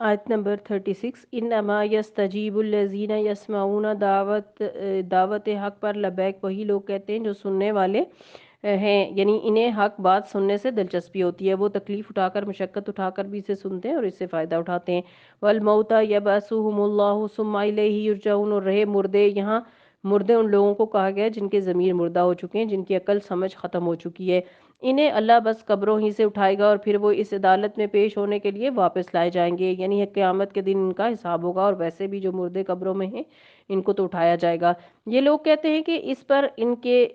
آیت نمبر 36 انما یستجیب الذین یسمعون دعوت حق پر لبیک وہی لوگ کہتے ہیں جو سننے والے ہیں، یعنی انہیں حق بات سننے سے دلچسپی ہوتی ہے، وہ تکلیف اٹھا کر مشقت اٹھا کر بھی اسے سنتے ہیں اور اس سے فائدہ اٹھاتے ہیں۔ والموتى یبعثهم اللہ ثم الیہ یرجعون، اور رہے مردے، یہاں مردے ان لوگوں کو کہا گیا جن کے ضمیر مردہ ہو چکے ہیں، جن کی عقل سمجھ ختم ہو چکی ہے، انہیں اللہ بس قبروں ہی سے اٹھائے گا اور پھر وہ اس عدالت میں پیش ہونے کے لیے واپس لائے جائیں گے، یعنی قیامت کے دن ان کا حساب ہوگا، اور ویسے بھی جو مردے قبروں میں ہیں ان کو تو اٹھایا جائے گا۔ یہ لوگ کہتے ہیں کہ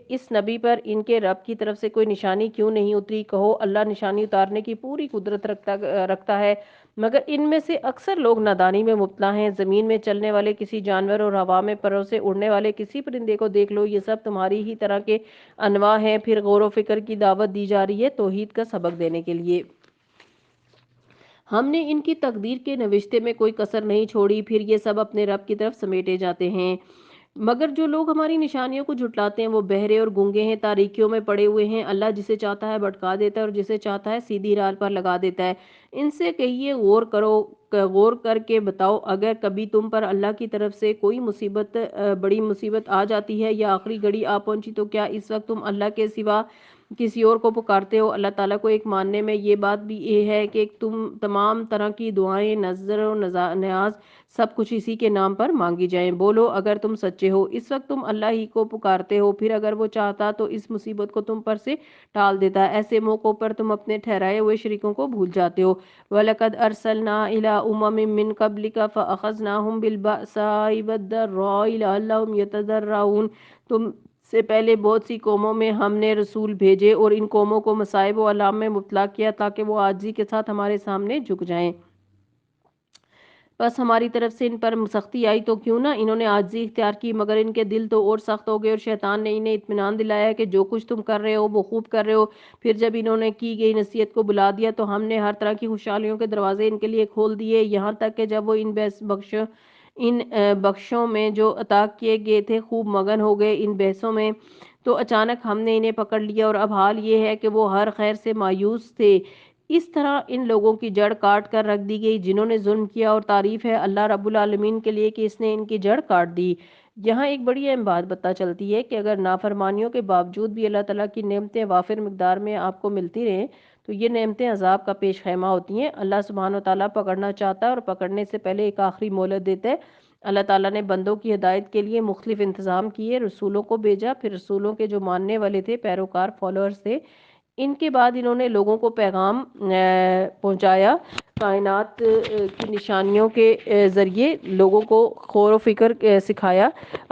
اس نبی پر ان کے رب کی طرف سے کوئی نشانی کیوں نہیں اتری؟ کہو اللہ نشانی اتارنے کی پوری قدرت رکھتا ہے، مگر ان میں سے اکثر لوگ نادانی میں مبتلا ہیں۔ زمین میں چلنے والے کسی جانور اور ہوا میں پروں سے اڑنے والے کسی پرندے کو دیکھ لو، یہ سب تمہاری ہی طرح کے انواع ہیں۔ پھر غور و فکر کی دعوت دی جا رہی ہے توحید کا سبق دینے کے لیے۔ ہم نے ان کی تقدیر کے نوشتے میں کوئی کسر نہیں چھوڑی، پھر یہ سب اپنے رب کی طرف سمیٹے جاتے ہیں۔ مگر جو لوگ ہماری نشانیوں کو جھٹلاتے ہیں وہ بہرے اور گونگے ہیں، تاریکیوں میں پڑے ہوئے ہیں۔ اللہ جسے چاہتا ہے بھٹکا دیتا ہے اور جسے چاہتا ہے سیدھی راہ پر لگا دیتا ہے۔ ان سے کہیے غور کر کے بتاؤ، اگر کبھی تم پر اللہ کی طرف سے کوئی بڑی مصیبت آ جاتی ہے یا آخری گھڑی آ پہنچی، تو کیا اس وقت تم اللہ کے سوا کسی اور کو پکارتے ہو؟ اللہ تعالیٰ کو ایک ماننے میں یہ بات بھی یہ ہے کہ تم تمام طرح کی دعائیں، نظر و نیاز، سب کچھ اسی کے نام پر مانگی جائیں۔ بولو اگر تم سچے ہو، اس وقت تم اللہ ہی کو پکارتے ہو، پھر اگر وہ چاہتا تو اس مصیبت کو تم پر سے ٹال دیتا۔ ایسے موقعوں پر تم اپنے ٹھہرائے ہوئے شریکوں کو بھول جاتے ہو۔ وَلَقَدْ أَرْسَلْنَا إِلَىٰ أُمَمٍ مِّن قَبْلِكَ فَأَخَذْنَاهُم بِالْبَأْسَاءِ وَالضَّرَّاءِ لَعَلَّهُمْ يَتَضَرَّعُونَ، تم سے پہلے بہت سی قوموں میں ہم نے رسول بھیجے اور ان قوموں کو مصائب و آلام میں مبتلا کیا تاکہ وہ عاجزی کے ساتھ ہمارے سامنے جھک جائیں۔ بس ہماری طرف سے ان پر سختی آئی تو کیوں نہ انہوں نے عاجزی اختیار کی، مگر ان کے دل تو اور سخت ہو گئے، اور شیطان نے انہیں اطمینان دلایا کہ جو کچھ تم کر رہے ہو وہ خوب کر رہے ہو۔ پھر جب انہوں نے کی گئی نصیحت کو بلا دیا تو ہم نے ہر طرح کی خوشحالیوں کے دروازے ان کے لیے کھول دیے، یہاں تک کہ جب وہ ان بخشوں میں جو عطا کیے گئے تھے خوب مگن ہو گئے ان بحثوں میں، تو اچانک ہم نے انہیں پکڑ لیا، اور اب حال یہ ہے کہ وہ ہر خیر سے مایوس تھے۔ اس طرح ان لوگوں کی جڑ کاٹ کر رکھ دی گئی جنہوں نے ظلم کیا، اور تعریف ہے اللہ رب العالمین کے لیے کہ اس نے ان کی جڑ کاٹ دی۔ یہاں ایک بڑی اہم بات پتہ چلتی ہے کہ اگر نافرمانیوں کے باوجود بھی اللہ تعالیٰ کی نعمتیں وافر مقدار میں آپ کو ملتی رہیں تو یہ نعمتیں عذاب کا پیش خیمہ ہوتی ہیں۔ اللہ سبحانہ و تعالیٰ پکڑنا چاہتا ہے اور پکڑنے سے پہلے ایک آخری مہلت دیتا ہے۔ اللہ تعالیٰ نے بندوں کی ہدایت کے لیے مختلف انتظام کیے، رسولوں کو بھیجا، پھر رسولوں کے جو ماننے والے تھے، پیروکار، فالوورز تھے، ان کے بعد انہوں نے لوگوں کو پیغام پہنچایا، کائنات کی نشانیوں کے ذریعے لوگوں کو غور و فکر سکھایا،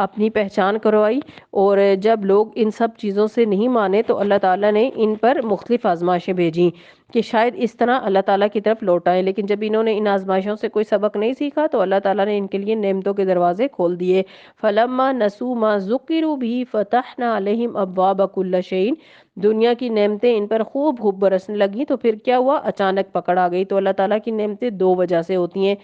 اپنی پہچان کروائی، اور جب لوگ ان سب چیزوں سے نہیں مانے تو اللہ تعالیٰ نے ان پر مختلف آزمائشیں بھیجیں کہ شاید اس طرح اللہ تعالیٰ کی طرف لوٹائیں، لیکن جب انہوں نے ان آزمائشوں سے کوئی سبق نہیں سیکھا تو اللہ تعالیٰ نے ان کے لیے نعمتوں کے دروازے کھول دیے۔ فَلَمَّا نَسُوا مَا ذُكِّرُوا بِهِ فَتَحْنَا عَلَيْهِمْ أَبْوَابَ كُلِّ شَيْءٍ، دنیا کی نعمتیں ان پر خوب خوب برسنے لگیں تو پھر کیا ہوا؟ اچانک پکڑ آ گئی۔ تو اللہ تعالیٰ کی نعمتیں دو وجہ سے ہوتی ہیں،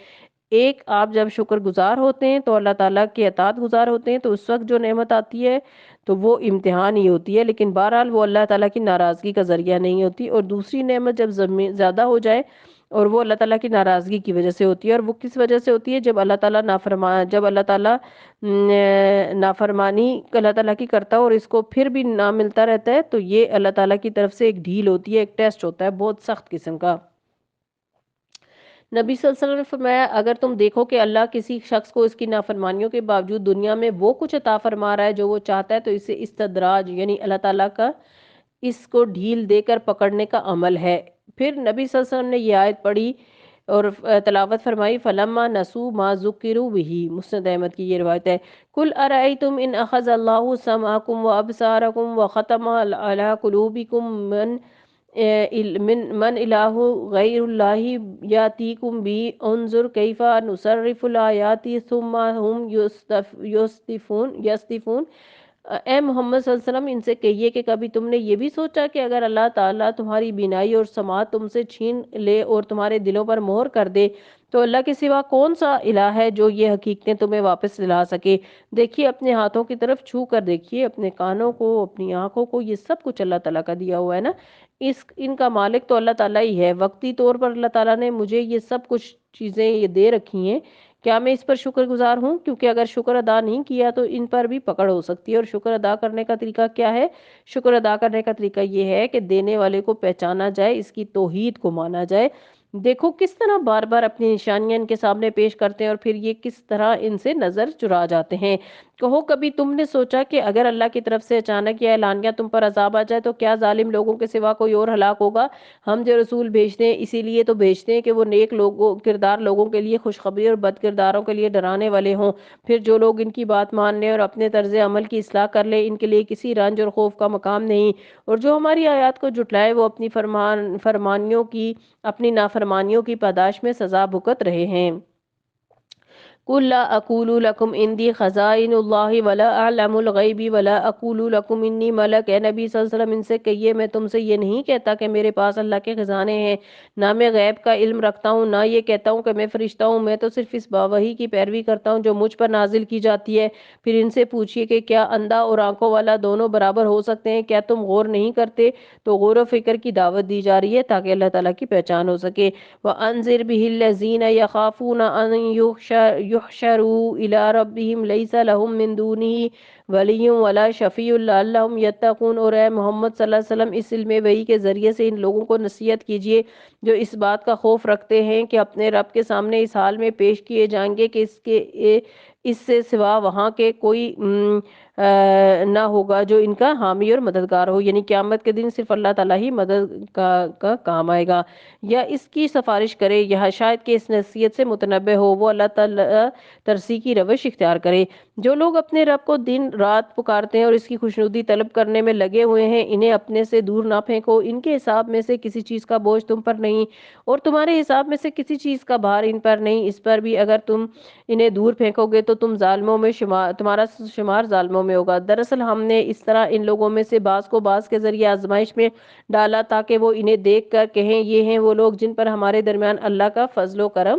ایک آپ جب شکر گزار ہوتے ہیں تو اللہ تعالیٰ کے اطاعت گزار ہوتے ہیں تو اس وقت جو نعمت آتی ہے تو وہ امتحان ہی ہوتی ہے، لیکن بہرحال وہ اللہ تعالیٰ کی ناراضگی کا ذریعہ نہیں ہوتی۔ اور دوسری نعمت جب زیادہ ہو جائے اور وہ اللہ تعالیٰ کی ناراضگی کی وجہ سے ہوتی ہے، اور وہ کس وجہ سے ہوتی ہے؟ جب اللہ تعالیٰ نافرمانی اللہ تعالیٰ کی کرتا ہے اور اس کو پھر بھی نہ ملتا رہتا ہے، تو یہ اللہ تعالیٰ کی طرف سے ایک ڈھیل ہوتی ہے، ایک ٹیسٹ ہوتا ہے بہت سخت قسم کا۔ نبی صلی اللہ علیہ وسلم نے فرمایا اگر تم دیکھو کہ اللہ کسی شخص کو اس کی نافرمانیوں کے باوجود دنیا میں وہ کچھ عطا فرما رہا ہے جو وہ چاہتا ہے تو اسے استدراج، یعنی اللہ تعالیٰ کا اس کو ڈھیل دے کر پکڑنے کا عمل ہے۔ پھر نبی صلی اللہ علیہ وسلم نے یہ آیت پڑھی اور تلاوت فرمائی، فَلَمَّا نَسُوا مَا ذُكِّرُوا بِهِ، مسند احمد کی یہ روایت ہے۔ قُلْ أَرَأَيْتُمْ إِنْ أَخَذَ اللَّهُ سَمْعَكُمْ وَأَبْصَارَكُمْ وَخَتَمَ عَلَى قُلُوبِكُمْ من الہ غیر اللہ یاتیکم بی انظر کیف نصرف الآیات ثم ہم یصدفون۔ اے محمد صلی اللہ علیہ وسلم ان سے کہیے کہ کبھی تم نے یہ بھی سوچا کہ اگر اللہ تعالیٰ تمہاری بینائی اور سماعت تم سے چھین لے اور تمہارے دلوں پر مہر کر دے تو اللہ کے سوا کون سا الہ ہے جو یہ حقیقتیں تمہیں واپس دلا سکے؟ دیکھیے اپنے ہاتھوں کی طرف چھو کر دیکھیے، اپنے کانوں کو، اپنی آنکھوں کو، یہ سب کچھ اللہ تعالیٰ کا دیا ہوا ہے نا۔ ان کا مالک تو اللہ تعالیٰ ہی ہے، وقتی طور پر اللہ تعالیٰ نے مجھے یہ سب کچھ چیزیں یہ دے رکھی ہیں، کیا میں اس پر شکر گزار ہوں؟ کیونکہ اگر شکر ادا نہیں کیا تو ان پر بھی پکڑ ہو سکتی ہے۔ اور شکر ادا کرنے کا طریقہ کیا ہے؟ شکر ادا کرنے کا طریقہ یہ ہے کہ دینے والے کو پہچانا جائے، اس کی توحید کو مانا جائے۔ دیکھو کس طرح بار بار اپنی نشانیاں ان کے سامنے پیش کرتے ہیں اور پھر یہ کس طرح ان سے نظر چرا جاتے ہیں۔ کہو کبھی تم نے سوچا کہ اگر اللہ کی طرف سے اچانک یا اعلانیہ تم پر عذاب آ جائے تو کیا ظالم لوگوں کے سوا کوئی اور ہلاک ہوگا؟ ہم جو رسول بھیجتے ہیں اسی لیے تو بھیجتے ہیں کہ وہ نیک لوگوں کردار لوگوں کے لیے خوشخبری اور بد کرداروں کے لیے ڈرانے والے ہوں۔ پھر جو لوگ ان کی بات مان لیں اور اپنے طرز عمل کی اصلاح کر لیں، ان کے لیے کسی رنج اور خوف کا مقام نہیں، اور جو ہماری آیات کو جھٹلائے وہ اپنی نافرمانیوں کی پاداش میں سزا بھگت رہے ہیں۔ قُل لَا أَقُولُ لَكُمْ عِندِي خَزَائِنُ اللَّهِ وَلَا أَعْلَمُ الْغَيْبِ وَلَا أَقُولُ لَكُمْ إِنِّي مَلَكٌ۔ اے نبی صلی اللہ علیہ وسلم ان سے کہیے میں تم سے یہ نہیں کہتا کہ میرے پاس اللہ کے خزانے ہیں، نہ میں غیب کا علم رکھتا ہوں، نہ یہ کہتا ہوں کہ میں فرشتہ ہوں، میں تو صرف اس وحی کی پیروی کرتا ہوں جو مجھ پر نازل کی جاتی ہے۔ پھر ان سے پوچھئے کہ کیا اندھا اور آنکھوں والا دونوں برابر ہو سکتے ہیں؟ کیا تم غور نہیں کرتے؟ تو غور و فکر کی دعوت دی جا رہی ہے تاکہ اللہ تعالیٰ کی پہچان ہو سکے۔ وَأَنذِرْ بِهِ الَّذِينَ يَخَافُونَ أَن يُحْشَرُوا إِلَىٰ رَبِّهِمْ لَيْسَ لَهُم مِّن دُونِهِ وَلِيٌّ وَلَا شَفِيعٌ لَعَلَّهُمْ يَتَّقُونَ۔ اور اے محمد صلی اللہ علیہ وسلم اس علم وحی کے ذریعے سے ان لوگوں کو نصیحت کیجئے جو اس بات کا خوف رکھتے ہیں کہ اپنے رب کے سامنے اس حال میں پیش کیے جائیں گے کہ اس سے سوا وہاں کے کوئی نہ ہوگا جو ان کا حامی اور مددگار ہو، یعنی قیامت کے دن صرف اللہ تعالیٰ ہی مدد کا کام آئے گا یا اس کی سفارش کرے، یا شاید کہ اس نصیحت سے متنبہ ہو وہ اللہ تعالیٰ ترسی کی روش اختیار کرے۔ جو لوگ اپنے رب کو دن رات پکارتے ہیں اور اس کی خوشنودی طلب کرنے میں لگے ہوئے ہیں، انہیں اپنے سے دور نہ پھینکو، ان کے حساب میں سے کسی چیز کا بوجھ تم پر نہیں اور تمہارے حساب میں سے کسی چیز کا بھار ان پر نہیں، اس پر بھی اگر تم انہیں دور پھینکو گے تو تمہارا شمار ظالموں میں ہوگا۔ دراصل ہم نے اس طرح ان لوگوں میں سے بعض کو بعض کے ذریعے آزمائش میں ڈالا تاکہ وہ انہیں دیکھ کر کہیں یہ ہیں وہ لوگ جن پر ہمارے درمیان اللہ کا فضل و کرم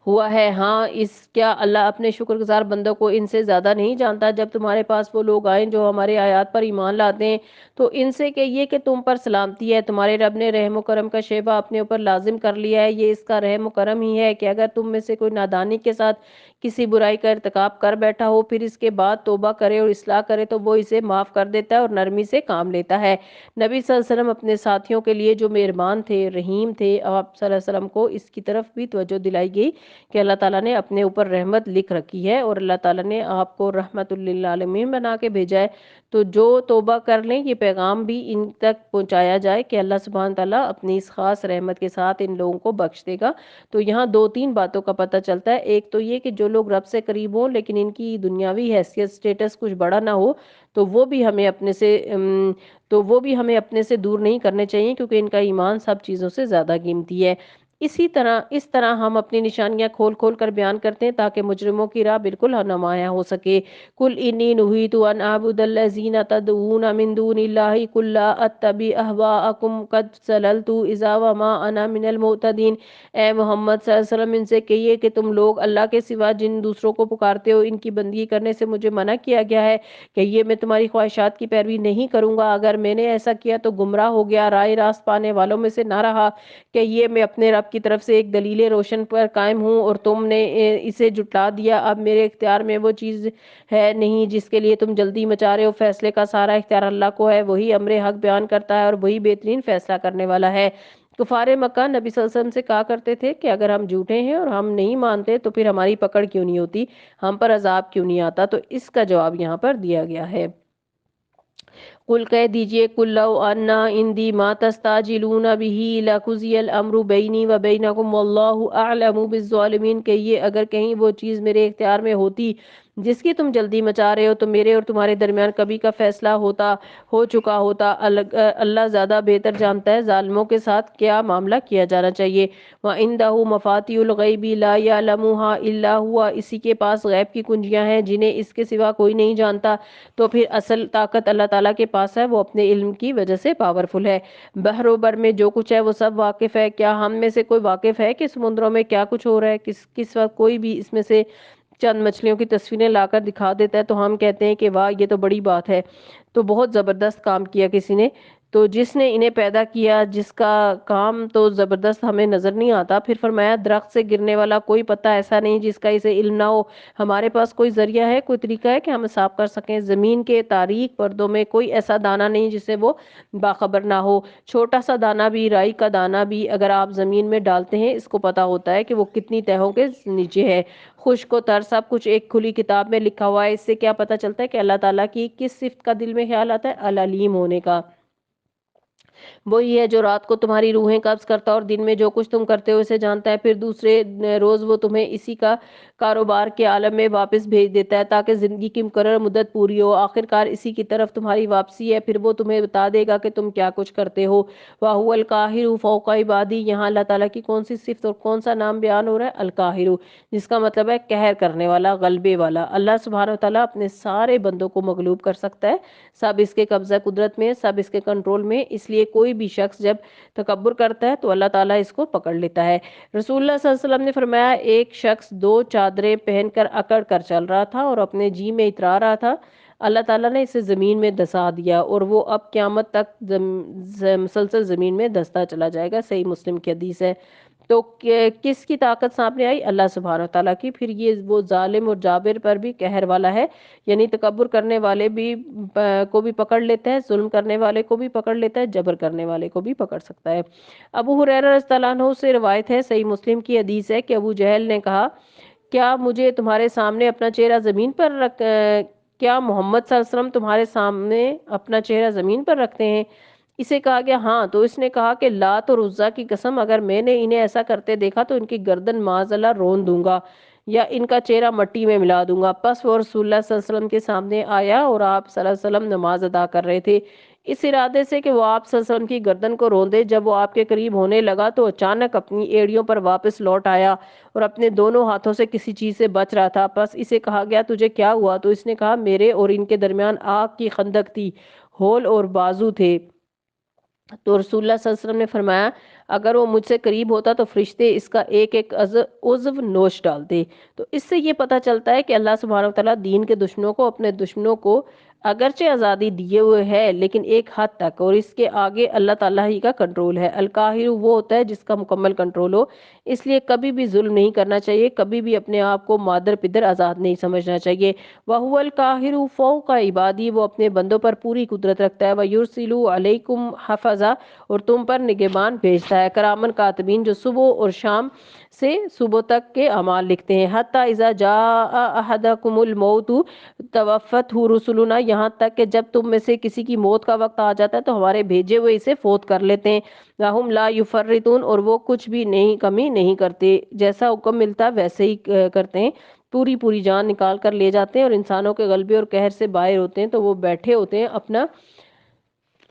ہوا ہے۔ ہاں کیا اللہ اپنے شکر گزار بندوں کو ان سے زیادہ نہیں جانتا؟ جب تمہارے پاس وہ لوگ آئیں جو ہمارے آیات پر ایمان لاتے ہیں تو ان سے کہیے کہ تم پر سلامتی ہے، تمہارے رب نے رحم و کرم کا شیبہ اپنے اوپر لازم کر لیا ہے، یہ اس کا رحم و کرم ہی ہے کہ اگر تم میں سے کوئی نادانی کے ساتھ کسی برائی کا ارتکاب کر بیٹھا ہو پھر اس کے بعد توبہ کرے اور اصلاح کرے تو وہ اسے معاف کر دیتا ہے اور نرمی سے کام لیتا ہے۔ نبی صلی اللہ علیہ وسلم اپنے ساتھیوں کے لیے جو مہربان تھے، رحیم تھے، آپ صلی اللہ علیہ وسلم کو اس کی طرف بھی توجہ دلائی گئی کہ اللہ تعالیٰ نے اپنے اوپر رحمت لکھ رکھی ہے اور اللہ تعالیٰ نے آپ کو رحمت للعالمین بنا کے بھیجا ہے، تو جو توبہ کر لیں یہ پیغام بھی ان تک پہنچایا جائے کہ اللہ سبحانہ تعالیٰ اپنی اس خاص رحمت کے ساتھ ان لوگوں کو بخش دے گا۔ تو یہاں دو تین باتوں کا پتہ چلتا ہے، ایک تو یہ کہ جو لوگ رب سے قریب ہوں لیکن ان کی دنیاوی حیثیت سٹیٹس کچھ بڑا نہ ہو تو وہ بھی ہمیں اپنے سے دور نہیں کرنے چاہیے کیونکہ ان کا ایمان سب چیزوں سے زیادہ قیمتی ہے۔ اس طرح ہم اپنی نشانیاں کھول کھول کر بیان کرتے ہیں تاکہ مجرموں کی راہ بالکل نمایاں ہو سکے۔ قُلْ إِنِّي نُهِیتُ أَنْ أَعْبُدَ الَّذِینَ تَدْعُونَ مِن دُونِ اللَّهِ قُل لَّا أَتَّبِعُ أَهْوَاءَکُمْ قَدْ ضَلَلْتُ إِذًا وَمَا أَنَا مِنَ الْمُهْتَدِینَ۔ اے محمد صلی اللہ علیہ وسلم ان سے کہیے کہ تم لوگ اللہ کے سوا جن دوسروں کو پکارتے ہو ان کی بندگی کرنے سے مجھے منع کیا گیا ہے، کہیے میں تمہاری خواہشات کی پیروی نہیں کروں گا، اگر میں نے ایسا کیا تو گمراہ ہو گیا، راہ راست پانے والوں میں سے نہ رہا۔ کہیے میں اپنے رب کی طرف سے ایک دلیل روشن پر قائم ہوں اور تم نے اسے جھٹلا دیا، اب میرے اختیار میں وہ چیز ہے نہیں جس کے لیے تم جلدی مچا رہے ہو، فیصلے کا سارا اختیار اللہ کو ہے، وہی امر حق بیان کرتا ہے اور وہی بہترین فیصلہ کرنے والا ہے۔ کفار مکہ نبی صلی اللہ علیہ وسلم سے کہا کرتے تھے کہ اگر ہم جھوٹے ہیں اور ہم نہیں مانتے تو پھر ہماری پکڑ کیوں نہیں ہوتی، ہم پر عذاب کیوں نہیں آتا؟ تو اس کا جواب یہاں پر دیا گیا ہے۔ قل کہہ دیجئے قل لو ان عندی ما تستعجلون به لقضی الامر بینی و بینکم واللہ اعلم بالظالمین۔ کہیے اگر کہیں وہ چیز میرے اختیار میں ہوتی جس کی تم جلدی مچا رہے ہو تو میرے اور تمہارے درمیان کبھی کا فیصلہ ہو چکا ہوتا، اللہ زیادہ بہتر جانتا ہے ظالموں کے ساتھ کیا معاملہ کیا جانا چاہیے۔ وَعِندَهُ مَفَاتِحُ الْغَیْبِ لَا يَعْلَمُهَا إِلَّا هُوَ، اسی کے پاس غیب کی کنجیاں ہیں جنہیں اس کے سوا کوئی نہیں جانتا، تو پھر اصل طاقت اللہ تعالیٰ کے پاس ہے، وہ اپنے علم کی وجہ سے پاورفل ہے۔ بحر و بر میں جو کچھ ہے وہ سب واقف ہے، کیا ہم میں سے کوئی واقف ہے کہ سمندروں میں کیا کچھ ہو رہا ہے؟ کس وقت کوئی بھی اس میں سے چند مچھلیوں کی تصویریں لا کر دکھا دیتا ہے تو ہم کہتے ہیں کہ واہ یہ تو بڑی بات ہے، تو بہت زبردست کام کیا کسی نے۔ تو جس نے انہیں پیدا کیا، جس کا کام تو زبردست ہمیں نظر نہیں آتا. پھر فرمایا درخت سے گرنے والا کوئی پتا ایسا نہیں جس کا اسے علم نہ ہو. ہمارے پاس کوئی ذریعہ ہے، کوئی طریقہ ہے کہ ہم صاف کر سکیں. زمین کے تاریک پردوں میں کوئی ایسا دانہ نہیں جس سے وہ باخبر نہ ہو. چھوٹا سا دانہ بھی، رائی کا دانہ بھی اگر آپ زمین میں ڈالتے ہیں، اس کو پتا ہوتا ہے کہ وہ کتنی تہوں کے نیچے ہے. خشک و تر سب کچھ ایک کھلی کتاب میں لکھا ہوا ہے. اس سے کیا پتا چلتا ہے کہ اللہ تعالیٰ کی کس صفت کا دل میں خیال آتا ہے؟ العلیم ہونے کا. وہی ہے جو رات کو تمہاری روحیں قبض کرتا ہے اور دن میں جو کچھ تم کرتے ہو اسے جانتا ہے. پھر دوسرے روز وہ تمہیں اسی کا کاروبار کے عالم میں واپس بھیج دیتا ہے تاکہ زندگی کی مقرر مدت پوری ہو. آخرکار اسی کی طرف تمہاری واپسی ہے. پھر وہ تمہیں بتا دے گا کہ تم کیا کچھ کرتے ہو. وَهُوَ الْقَاهِرُ فَوْقَ عِبَادِهِ. یہاں اللہ تعالیٰ کی کون سی صفت اور کون سا نام بیان ہو رہا ہے؟ القاہر، جس کا مطلب ہے قہر کرنے والا، غلبے والا. اللہ سبحانہ وتعالیٰ اپنے سارے بندوں کو مغلوب کر سکتا ہے. سب اس کے قبضہ قدرت میں، سب اس کے کنٹرول میں. اس لیے کوئی بھی شخص جب تکبر کرتا ہے تو اللہ تعالیٰ اس کو پکڑ لیتا ہے. رسول اللہ صلی اللہ علیہ وسلم نے فرمایا ایک شخص 2 چادریں پہن کر اکڑ کر چل رہا تھا اور اپنے جی میں اترا رہا تھا. اللہ تعالیٰ نے اسے زمین میں دھسا دیا اور وہ اب قیامت تک مسلسل زمین میں دھستا چلا جائے گا. صحیح مسلم کی حدیث ہے. تو کس کی طاقت سامنے آئی؟ اللہ سبحانہ وتعالیٰ کی. پھر یہ وہ ظالم اور جابر پر بھی قہر والا ہے، یعنی تکبر کرنے والے بھی کو بھی پکڑ لیتا ہے، ظلم کرنے والے کو بھی پکڑ لیتا ہے، جبر کرنے والے کو بھی پکڑ سکتا ہے. ابو ہریرہ رضی اللہ عنہ سے روایت ہے، صحیح مسلم کی حدیث ہے، کہ ابو جہل نے کہا کیا مجھے تمہارے سامنے اپنا چہرہ زمین پر کیا محمد صلی اللہ علیہ وسلم تمہارے سامنے اپنا چہرہ زمین پر رکھتے ہیں؟ اسے کہا گیا ہاں. تو اس نے کہا کہ لات اور عزا کی قسم اگر میں نے انہیں ایسا کرتے دیکھا تو ان کی گردن معاذ اللہ رون دوں گا یا ان کا چہرہ مٹی میں ملا دوں گا. پس وہ رسول اللہ صلی اللہ علیہ وسلم کے سامنے آیا اور آپ صلی اللہ علیہ وسلم نماز ادا کر رہے تھے، اس ارادے سے کہ وہ آپ صلی اللہ علیہ وسلم کی گردن کو رون دے. جب وہ آپ کے قریب ہونے لگا تو اچانک اپنی ایڑیوں پر واپس لوٹ آیا اور اپنے دونوں ہاتھوں سے کسی چیز سے بچ رہا تھا. پس اسے کہا گیا تجھے کیا ہوا؟ تو اس نے کہا میرے اور ان کے درمیان آگ کی خندق تھی، ہول اور بازو تھے. تو رسول اللہ صلی اللہ علیہ وسلم نے فرمایا اگر وہ مجھ سے قریب ہوتا تو فرشتے اس کا ایک ایک عضو نوش ڈالتے. تو اس سے یہ پتہ چلتا ہے کہ اللہ سبحانہ وتعالیٰ دین کے دشمنوں کو، اپنے دشمنوں کو اگرچہ آزادی دیے ہوئے ہے لیکن ایک حد تک، اور اس کے آگے اللہ تعالیٰ ہی کا کنٹرول ہے. القاہر وہ ہوتا ہے جس کا مکمل کنٹرول ہو. اس لیے کبھی بھی ظلم نہیں کرنا چاہیے، کبھی بھی اپنے آپ کو مادر پدر آزاد نہیں سمجھنا چاہیے. وَهُوَ الْقَاهِرُ فَوْقَ عِبَادِهِ. وہ اپنے بندوں پر پوری قدرت رکھتا ہے. وَيُرْسِلُ عَلَيْكُمْ حَفَظًا. اور تم پر نگہبان بھیجتا ہے، کرامن کاتبین جو صبح اور شام سے صبح تک کے اعمال لکھتے ہیں. حتی اذا جاء احدکم الموت توفتہ رسلنا. یہاں تک کہ جب تم میں سے کسی کی موت کا وقت آ جاتا ہے تو ہمارے بھیجے ہوئے اسے فوت کر لیتے ہیں. وَهُمْ لَا يُفَرِّطُونَ. اور وہ کچھ بھی نہیں کمی نہیں کرتے، جیسا حکم ملتا ویسے ہی کرتے ہیں. پوری پوری جان نکال کر لے جاتے ہیں اور انسانوں کے غلبے اور قہر سے باہر ہوتے ہیں تو وہ بیٹھے ہوتے ہیں، اپنا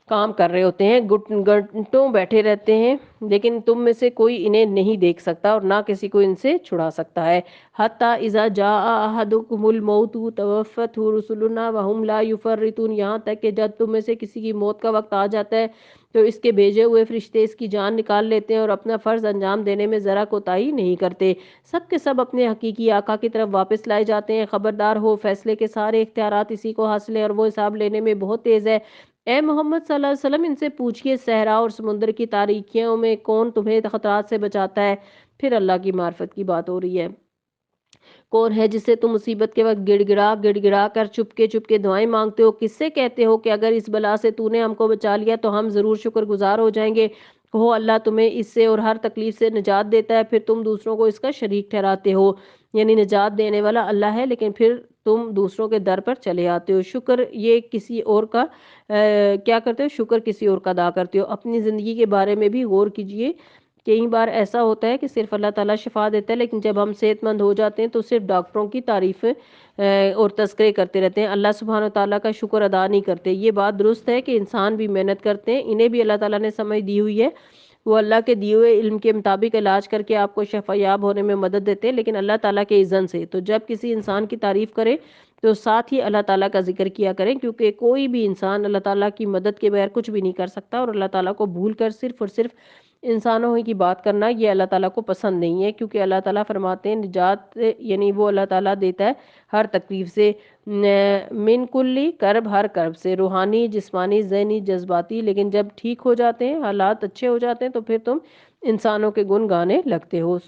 کام کر رہے ہوتے ہیں، گھنٹوں بیٹھے رہتے ہیں، لیکن تم میں سے کوئی انہیں نہیں دیکھ سکتا اور نہ کسی کو ان سے چھڑا سکتا ہے. حتی اذا جاء احدکم الموت توفتہ رسلنا وهم لا يفرطون. یہاں تک کہ جب تم میں سے کسی کی موت کا وقت آ جاتا ہے تو اس کے بھیجے ہوئے فرشتے اس کی جان نکال لیتے ہیں اور اپنا فرض انجام دینے میں ذرا کوتاہی نہیں کرتے. سب کے سب اپنے حقیقی آقا کی طرف واپس لائے جاتے ہیں. خبردار ہو، فیصلے کے سارے اختیارات اسی کو حاصل ہیں اور وہ حساب لینے میں بہت تیز ہے. اے محمد صلی اللہ علیہ وسلم ان سے پوچھئے صحرا اور سمندر کی تاریکیوں میں کون تمہیں خطرات سے بچاتا ہے؟ پھر اللہ کی معرفت کی بات ہو رہی ہے. کون ہے جسے تم مصیبت کے وقت گڑ گڑا کر چپکے دعائیں مانگتے ہو؟ کس سے کہتے ہو کہ اگر اس بلا سے تو نے ہم کو بچا لیا تو ہم ضرور شکر گزار ہو جائیں گے؟ کہو اللہ تمہیں اس سے اور ہر تکلیف سے نجات دیتا ہے، پھر تم دوسروں کو اس کا شریک ٹھہراتے ہو. یعنی نجات دینے والا اللہ ہے لیکن پھر تم دوسروں کے در پر چلے آتے ہو. شکر یہ کسی اور کا کیا کرتے ہو؟ شکر کسی اور کا ادا کرتے ہو. اپنی زندگی کے بارے میں بھی غور کیجئے. کئی بار ایسا ہوتا ہے کہ صرف اللہ تعالیٰ شفا دیتا ہے لیکن جب ہم صحت مند ہو جاتے ہیں تو صرف ڈاکٹروں کی تعریف اور تذکرے کرتے رہتے ہیں، اللہ سبحانہ تعالیٰ کا شکر ادا نہیں کرتے. یہ بات درست ہے کہ انسان بھی محنت کرتے ہیں، انہیں بھی اللہ تعالیٰ نے سمجھ دی ہوئی ہے، وہ اللہ کے دیے ہوئے علم کے مطابق علاج کر کے آپ کو شفا یاب ہونے میں مدد دیتے ہیں لیکن اللہ تعالیٰ کے اذن سے. تو جب کسی انسان کی تعریف کرے تو ساتھ ہی اللہ تعالیٰ کا ذکر کیا کریں، کیونکہ کوئی بھی انسان اللہ تعالیٰ کی مدد کے بغیر کچھ بھی نہیں کر سکتا، اور اللہ تعالیٰ کو بھول کر صرف اور صرف انسانوں ہی کی بات کرنا یہ اللہ تعالیٰ کو پسند نہیں ہے، کیونکہ اللہ تعالیٰ فرماتے ہیں نجات یعنی وہ اللہ تعالیٰ دیتا ہے ہر تکلیف سے، من کلی کرب، ہر کرب سے، روحانی، جسمانی، ذہنی، جذباتی، لیکن جب ٹھیک ہو جاتے ہیں، حالات اچھے ہو جاتے ہیں، تو پھر تم انسانوں کے گن گانے لگتے ہو،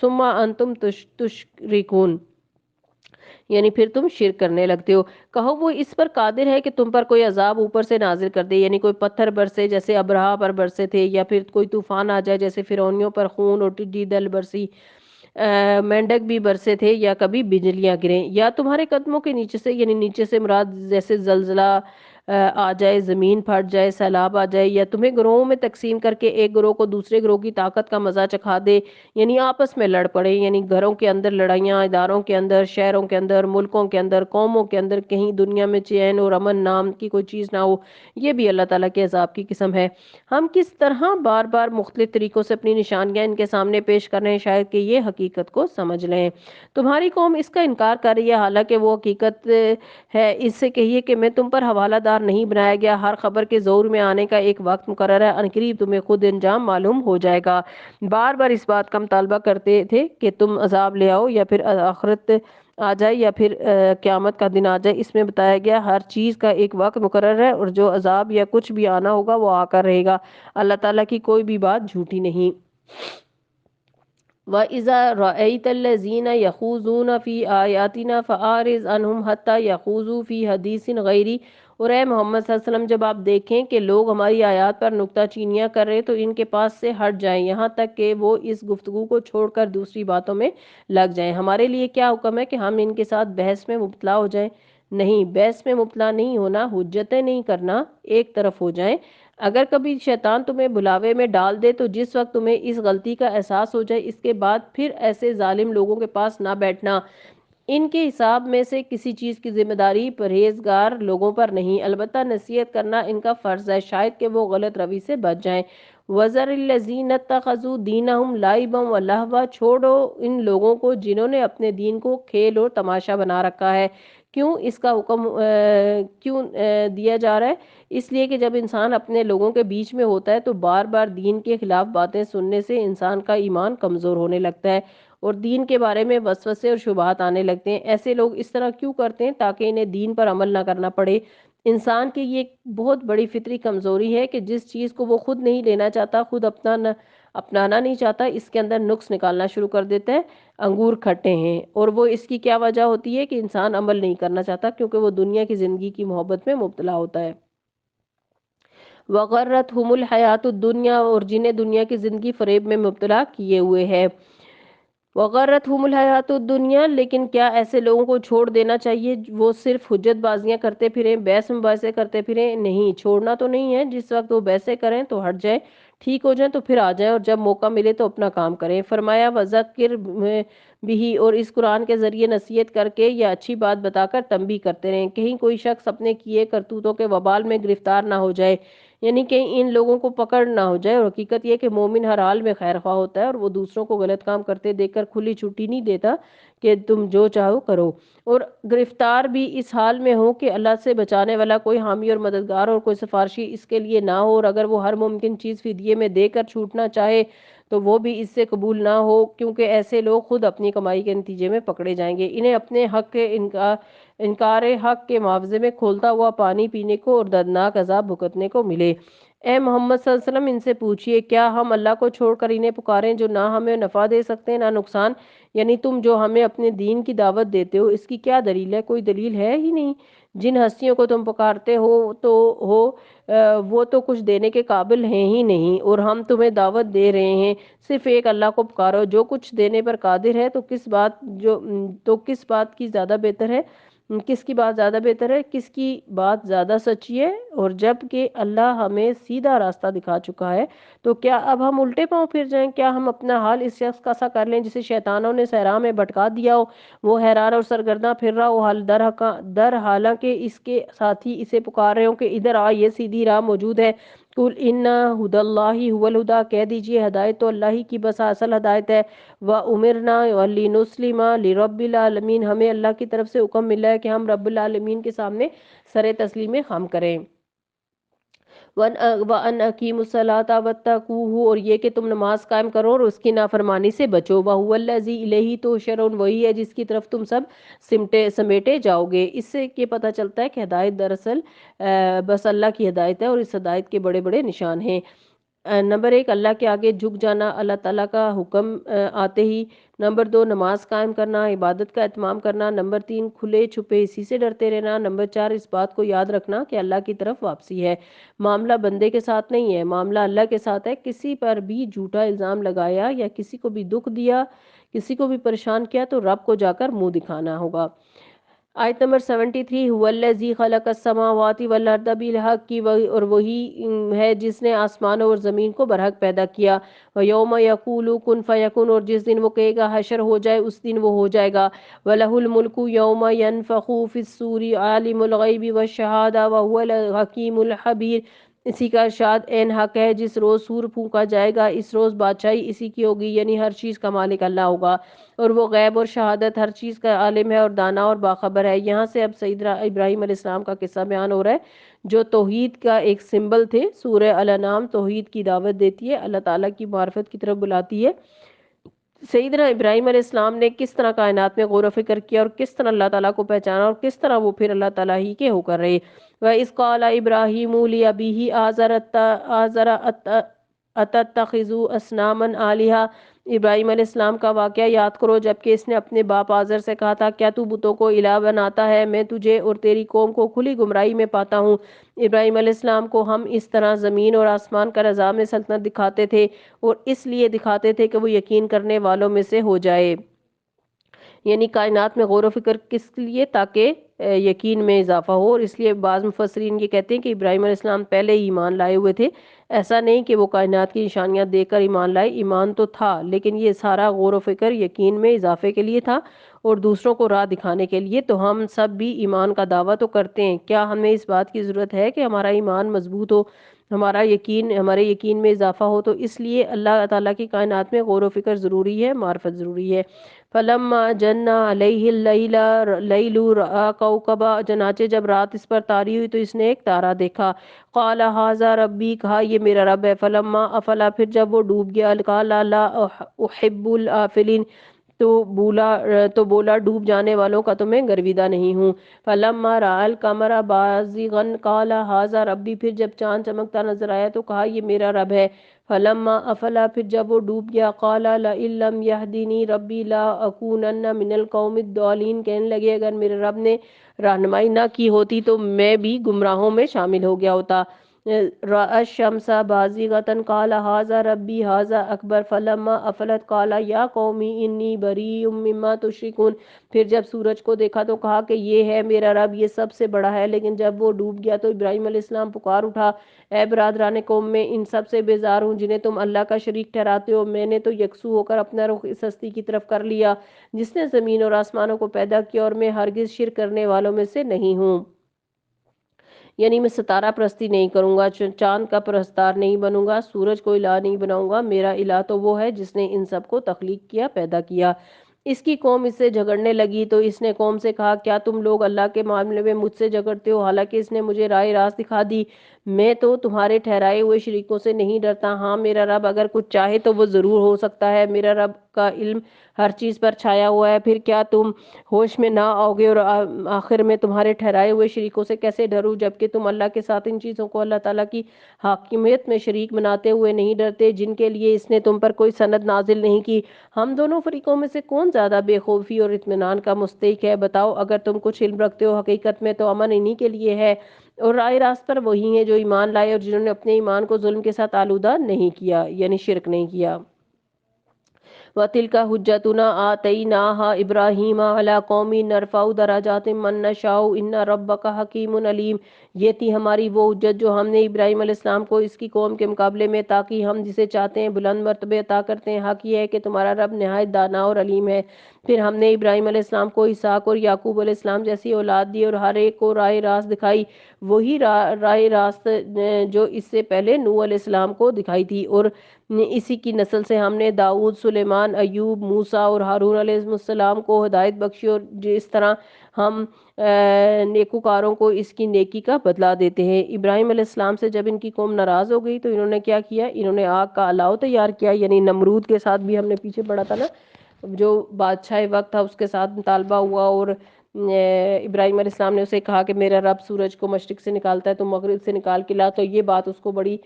ثم انتم تشرکون، یعنی پھر تم شرک کرنے لگتے ہو۔ کہو وہ اس پر قادر ہے کہ تم پر کوئی عذاب اوپر سے نازل کر دے، یعنی کوئی پتھر برسے جیسے ابرہہ پر برسے تھے، یا پھر کوئی طوفان آ جائے جیسے فرعونیوں پر خون اور ٹڈی دل برسی، مینڈک بھی برسے تھے، یا کبھی بجلیاں گریں، یا تمہارے قدموں کے نیچے سے، یعنی نیچے سے مراد جیسے زلزلہ آ جائے، زمین پھٹ جائے، سیلاب آ جائے، یا تمہیں گروہوں میں تقسیم کر کے ایک گروہ کو دوسرے گروہ کی طاقت کا مزہ چکھا دے، یعنی آپس میں لڑ پڑے، یعنی گھروں کے اندر لڑائیاں، اداروں کے اندر، شہروں کے اندر، ملکوں کے اندر، قوموں کے اندر، کہیں دنیا میں چین اور امن نام کی کوئی چیز نہ ہو، یہ بھی اللہ تعالیٰ کے عذاب کی قسم ہے۔ ہم کس طرح بار بار مختلف طریقوں سے اپنی نشانیاں ان کے سامنے پیش کر رہے ہیں، شاید کہ یہ حقیقت کو سمجھ لیں۔ تمہاری قوم اس کا انکار کر رہی ہے، حالانکہ وہ حقیقت ہے۔ اس سے کہیے کہ میں تم پر حوالہ دار نہیں بنایا گیا، ہر خبر کے ظہور میں آنے کا ایک وقت مقرر ہے، عنقریب تمہیں خود انجام معلوم ہو جائے گا۔ بار بار اس بات کا مطالبہ کرتے تھے کہ تم عذاب لے آؤ، یا پھر آخرت آ جائے، یا پھر قیامت کا دن آ جائے۔ اس میں بتایا گیا ہر چیز کا ایک وقت مقرر ہے، اور جو عذاب یا کچھ بھی آنا ہوگا وہ آ کر رہے گا۔ اللہ تعالیٰ کی کوئی بھی بات جھوٹی نہیں۔ وَإِذَا رَأَيْتَ الَّذِينَ يَخُوضُونَ فِي آيَاتِنَا فَأَعْرِضْ عَنْهُمْ حَتَّى يَخُوضُوا فِي حَدِيثٍ غَيْرِهِ، اور اے محمد صلی اللہ علیہ وسلم جب آپ دیکھیں کہ لوگ ہماری آیات پر نکتہ چینیاں کر رہے تو ان کے پاس سے ہٹ جائیں، یہاں تک کہ وہ اس گفتگو کو چھوڑ کر دوسری باتوں میں لگ جائیں۔ ہمارے لیے کیا حکم ہے کہ ہم ان کے ساتھ بحث میں مبتلا ہو جائیں؟ نہیں، بحث میں مبتلا نہیں ہونا، حجتیں نہیں کرنا، ایک طرف ہو جائیں۔ اگر کبھی شیطان تمہیں بلاوے میں ڈال دے تو جس وقت تمہیں اس غلطی کا احساس ہو جائے، اس کے بعد پھر ایسے ظالم لوگوں کے پاس نہ بیٹھنا۔ ان کے حساب میں سے کسی چیز کی ذمہ داری پرہیزگار لوگوں پر نہیں، البتہ نصیحت کرنا ان کا فرض ہے، شاید کہ وہ غلط روی سے بچ جائیں۔ وَذَرِ الَّذِينَ اتَّخَذُوا دِينَهُمْ لَعِبًا وَلَهْوًا، چھوڑو ان لوگوں کو جنہوں نے اپنے دین کو کھیل اور تماشا بنا رکھا ہے۔ کیوں اس کا حکم کیوں دیا جا رہا ہے؟ اس لیے کہ جب انسان اپنے لوگوں کے بیچ میں ہوتا ہے تو بار بار دین کے خلاف باتیں سننے سے انسان کا ایمان کمزور ہونے لگتا ہے، اور دین کے بارے میں وسوسے اور شبہات آنے لگتے ہیں۔ ایسے لوگ اس طرح کیوں کرتے ہیں؟ تاکہ انہیں دین پر عمل نہ کرنا پڑے۔ انسان کی یہ ایک بہت بڑی فطری کمزوری ہے کہ جس چیز کو وہ خود نہیں لینا چاہتا، خود اپنانا نہیں چاہتا، اس کے اندر نقص نکالنا شروع کر دیتا ہے۔ انگور کھٹے ہیں، اور وہ اس کی کیا وجہ ہوتی ہے کہ انسان عمل نہیں کرنا چاہتا، کیونکہ وہ دنیا کی زندگی کی محبت میں مبتلا ہوتا ہے۔ وغرتہم الحیات الدنیا، اور جنہیں دنیا کی زندگی فریب میں مبتلا کیے ہوئے ہے۔ وغرتہم الحیات الدنیا، لیکن کیا ایسے لوگوں کو چھوڑ دینا چاہیے وہ صرف حجت بازیاں کرتے پھریں، بحث مباحثے کرتے پھریں؟ نہیں، چھوڑنا تو نہیں ہے۔ جس وقت وہ بحثیں کریں تو ہٹ جائیں، ٹھیک ہو جائیں تو پھر آ جائیں، اور جب موقع ملے تو اپنا کام کریں۔ فرمایا وذکر بھی، اور اس قرآن کے ذریعے نصیحت کر کے یا اچھی بات بتا کر تنبیہ کرتے رہیں، کہیں کوئی شخص اپنے کیے کرتوتوں کے وبال میں گرفتار نہ ہو جائے، یعنی کہ ان لوگوں کو پکڑ نہ ہو جائے۔ اور حقیقت یہ کہ مومن ہر حال میں خیر خواہ ہوتا ہے، اور وہ دوسروں کو غلط کام کرتے دیکھ کر کھلی چھٹی نہیں دیتا کہ تم جو چاہو کرو، اور گرفتار بھی اس حال میں ہو کہ اللہ سے بچانے والا کوئی حامی اور مددگار اور کوئی سفارشی اس کے لیے نہ ہو، اور اگر وہ ہر ممکن چیز فدیے میں دے کر چھوٹنا چاہے تو وہ بھی اس سے قبول نہ ہو، کیونکہ ایسے لوگ خود اپنی کمائی کے نتیجے میں پکڑے جائیں گے۔ انہیں اپنے حق کے انکار حق کے معاوضے میں کھولتا ہوا پانی پینے کو اور دردناک عذاب بھگتنے کو ملے۔ اے محمد صلی اللہ علیہ وسلم ان سے پوچھئے، کیا ہم اللہ کو چھوڑ کر انہیں پکاریں جو نہ ہمیں نفع دے سکتے نہ نقصان؟ یعنی تم جو ہمیں اپنے دین کی دعوت دیتے ہو اس کی کیا دلیل ہے؟ کوئی دلیل ہے ہی نہیں۔ جن ہستیوں کو تم پکارتے ہو وہ تو کچھ دینے کے قابل ہیں ہی نہیں، اور ہم تمہیں دعوت دے رہے ہیں صرف ایک اللہ کو پکارو جو کچھ دینے پر قادر ہے۔ تو کس بات کی زیادہ بہتر ہے، کس کی بات زیادہ بہتر ہے، کس کی بات زیادہ سچی ہے؟ اور جب کہ اللہ ہمیں سیدھا راستہ دکھا چکا ہے تو کیا اب ہم الٹے پاؤں پھر جائیں؟ کیا ہم اپنا حال اس شخص کا سا کر لیں جسے شیطانوں نے صحرا میں بھٹکا دیا ہو، وہ حیران اور سرگرداں پھر رہا ہو، حالانکہ اس کے ساتھی اسے پکار رہے ہوں کہ ادھر آ، یہ سیدھی راہ موجود ہے، قل ان ہدی اللہ هو الہدا، کہہ دیجئے ہدایت تو اللہ ہی کی بس اصل ہدایت ہے۔ وَأُمِرْنَا لِنُسْلِمَ لِرَبِّ العالمین، ہمیں اللہ کی طرف سے حکم ملا ہے کہ ہم رب العالمین کے سامنے سر تسلیم خم کریں۔ وَأَنْ أَقِيمُوا الصَّلَاةَ وَاتَّقُوهُ، اور یہ کہ تم نماز قائم کرو اور اس کی نافرمانی سے بچو۔ وَهُوَ الَّذِي إِلَيْهِ تُحْشَرُونَ، وہی ہے جس کی طرف تم سب سمیٹے جاؤ گے۔ اس سے یہ پتہ چلتا ہے کہ ہدایت دراصل بس اللہ کی ہدایت ہے، اور اس ہدایت کے بڑے بڑے نشان ہیں۔ نمبر 1، اللہ کے آگے جھک جانا اللہ تعالیٰ کا حکم آتے ہی۔ نمبر 2، نماز قائم کرنا، عبادت کا اہتمام کرنا۔ نمبر 3، کھلے چھپے اسی سے ڈرتے رہنا۔ نمبر 4، اس بات کو یاد رکھنا کہ اللہ کی طرف واپسی ہے، معاملہ بندے کے ساتھ نہیں ہے، معاملہ اللہ کے ساتھ ہے۔ کسی پر بھی جھوٹا الزام لگایا یا کسی کو بھی دکھ دیا، کسی کو بھی پریشان کیا تو رب کو جا کر منہ دکھانا ہوگا۔ آیت نمبر 73، هو الذی خلق السماوات والارض بالحق، اور وہی ہے جس نے آسمانوں اور زمین کو برحق پیدا کیا۔ ویوم یقول کن فیکن، اور جس دن وہ کہے گا حشر ہو جائے اس دن وہ ہو جائے گا۔ وَلَهُ الْمُلْكُ يَوْمَ يَنْفَخُ فِي الصُّورِ عَالِمُ الْغَيْبِ وَالشَّهَادَةِ وَهُوَ الْحَكِيمُ الْخَبِيرُ، اسی کا ارشاد عین حق ہے، جس روز سور پھونکا جائے گا اس روز بادشاہی اسی کی ہوگی، یعنی ہر چیز کا مالک اللہ ہوگا، اور وہ غیب اور شہادت ہر چیز کا عالم ہے اور دانا اور باخبر ہے۔ یہاں سے اب سیدنا ابراہیم علیہ السلام کا قصہ بیان ہو رہا ہے، جو توحید کا ایک سمبل تھے۔ سورہ الانعام توحید کی دعوت دیتی ہے، اللہ تعالیٰ کی معرفت کی طرف بلاتی ہے۔ سیدنا ابراہیم علیہ السلام نے کس طرح کائنات میں غور و فکر کیا اور کس طرح اللہ تعالیٰ کو پہچانا اور کس طرح وہ پھر اللہ تعالیٰ ہی کے ہو کر رہے۔ وَإِذْ قَالَ إِبْرَاهِيمُ لِأَبِيهِ آزَرَ أَتَتَّخِذُ أَصْنَامًا آلِهَةً، ابراہیم علیہ السلام کا واقعہ یاد کرو جبکہ اس نے اپنے باپ آزر سے کہا تھا کیا تو بتوں کو الہ بناتا ہے، میں تجھے اور تیری قوم کو کھلی گمراہی میں پاتا ہوں۔ ابراہیم علیہ السلام کو ہم اس طرح زمین اور آسمان کا نظام سلطنت دکھاتے تھے، اور اس لیے دکھاتے تھے کہ وہ یقین کرنے والوں میں سے ہو جائے، یعنی کائنات میں غور و فکر کس لیے؟ تاکہ یقین میں اضافہ ہو۔ اور اس لیے بعض مفسرین یہ کہتے ہیں کہ ابراہیم علیہ السلام پہلے ہی ایمان لائے ہوئے تھے، ایسا نہیں کہ وہ کائنات کی نشانیاں دیکھ کر ایمان لائے، ایمان تو تھا لیکن یہ سارا غور و فکر یقین میں اضافے کے لیے تھا اور دوسروں کو راہ دکھانے کے لیے۔ تو ہم سب بھی ایمان کا دعویٰ تو کرتے ہیں، کیا ہمیں اس بات کی ضرورت ہے کہ ہمارا ایمان مضبوط ہو، ہمارے یقین میں اضافہ ہو؟ تو اس لیے اللہ تعالیٰ کی کائنات میں غور و فکر ضروری ہے، معرفت ضروری ہے۔ فَلَمَّا جَنَّ عَلَيْهِ اللَّيْلُ رَأَىٰ كَوْكَبًا، چنانچہ جب رات اس پر تاری ہوئی تو اس نے ایک تارا دیکھا۔ قَالَ هَٰذَا رَبِّي، کہا یہ میرا رب ہے۔ فَلَمَّا أَفَلَ، پھر جب وہ ڈوب گیا، قَالَ لَا أُحِبُّ الْآفِلِينَ، تو بولا ڈوب جانے والوں کا تو میں گرویدہ نہیں ہوں۔ فَلَمَّا رَأَى الْقَمَرَ بَازِغًا قَالَ هَٰذَا رَبِّي، پھر جب چاند چمکتا نظر آیا تو کہا یہ میرا رب ہے۔ فَلَمَّا أَفَلَ، پھر جب وہ ڈوب گیا، قَالَ لَئِن لَّمْ يَهْدِنِي رَبِّي لَأَكُونَنَّ مِنَ الْقَوْمِ الضَّالِّينَ، کہنے لگے اگر میرے رب نے رہنمائی نہ کی ہوتی تو میں بھی گمراہوں میں شامل ہو گیا ہوتا۔ رَأَى الشَّمْسَ بَازِغَةً قَالَ هَٰذَا رَبِّي هَٰذَا أَكْبَرُ فَلَمَّا أَفَلَتْ قَالَ يَا قَوْمِ إِنِّي بَرِيءٌ مِّمَّا تُشْرِكُونَ، پھر جب سورج کو دیکھا تو کہا کہ یہ ہے میرا رب، یہ سب سے بڑا ہے۔ لیکن جب وہ ڈوب گیا تو ابراہیم علیہ السلام پکار اٹھا اے برادران قوم، میں ان سب سے بیزار ہوں جنہیں تم اللہ کا شریک ٹھہراتے ہو۔ میں نے تو یکسو ہو کر اپنا رخ اس ہستی کی طرف کر لیا جس نے زمین اور آسمانوں کو پیدا کیا، اور میں ہرگز شرک کرنے والوں میں سے نہیں ہوں، یعنی میں ستارہ پرستی نہیں کروں گا، چاند کا پرستار نہیں بنوں گا، سورج کو الہ نہیں بناؤں گا، میرا الہ تو وہ ہے جس نے ان سب کو تخلیق کیا، پیدا کیا۔ اس کی قوم اس سے جھگڑنے لگی تو اس نے قوم سے کہا کیا تم لوگ اللہ کے معاملے میں مجھ سے جھگڑتے ہو حالانکہ اس نے مجھے راہ راست دکھا دی؟ میں تو تمہارے ٹھہرائے ہوئے شریکوں سے نہیں ڈرتا، ہاں میرا رب اگر کچھ چاہے تو وہ ضرور ہو سکتا ہے، میرا رب کا علم ہر چیز پر چھایا ہوا ہے۔ پھر کیا تم ہوش میں نہ آؤ گے؟ اور آخر میں تمہارے ٹھہرائے ہوئے شریکوں سے کیسے ڈروں جبکہ تم اللہ کے ساتھ ان چیزوں کو اللہ تعالیٰ کی حاکمیت میں شریک بناتے ہوئے نہیں ڈرتے جن کے لیے اس نے تم پر کوئی سند نازل نہیں کی؟ ہم دونوں فریقوں میں سے کون زیادہ بے خوفی اور اطمینان کا مستحق ہے؟ بتاؤ اگر تم کچھ علم رکھتے ہو، حقیقت میں تو امن انہی کے لیے ہے، اور راہ راست پر وہی ہیں جو ایمان لائے اور جنہوں نے اپنے ایمان کو ظلم کے ساتھ آلودہ نہیں کیا، یعنی شرک نہیں کیا۔ وَتِلْكَ حُجَّتُنَا آتَيْنَاهَا إِبْرَاهِيمَ عَلَىٰ قَوْمٍ نَرْفَعُ دَرَجَاتٍ مَن نَّشَاءُ إِنَّ رَبَّكَ حَكِيمٌ عَلِيمٌ، یہ تھی ہماری وہ حجت جو ہم نے ابراہیم علیہ السلام کو اس کی قوم کے مقابلے میں، تاکہ ہم جسے چاہتے ہیں بلند مرتبے عطا کرتے ہیں۔ حق یہ ہے کہ تمہارا رب نہایت دانا اور علیم ہے۔ پھر ہم نے ابراہیم علیہ السلام کو اسحاق اور یعقوب علیہ السلام جیسی اولاد دی اور ہر ایک کو راہ راست دکھائی، وہی راہ راست جو اس سے پہلے نوح علیہ السلام کو دکھائی تھی، اور اسی کی نسل سے ہم نے داؤد، سلیمان، ایوب، موسیٰ اور ہارون علیہ السلام کو ہدایت بخشی، اور جس طرح ہم نیکوکاروں کو اس کی نیکی کا بدلہ دیتے ہیں۔ ابراہیم علیہ السلام سے جب ان کی قوم ناراض ہو گئی تو انہوں نے کیا کیا؟ انہوں نے آگ کا الاؤ تیار کیا، یعنی نمرود کے ساتھ بھی ہم نے پیچھے پڑھا تھا نا، جو بادشاہ وقت تھا اس کے ساتھ مطالبہ ہوا، اور ابراہیم علیہ السلام نے اسے کہا کہ میرا رب سورج کو مشرق سے نکالتا ہے تو مغرب سے نکال کے لا، تو یہ بات اس کو بڑی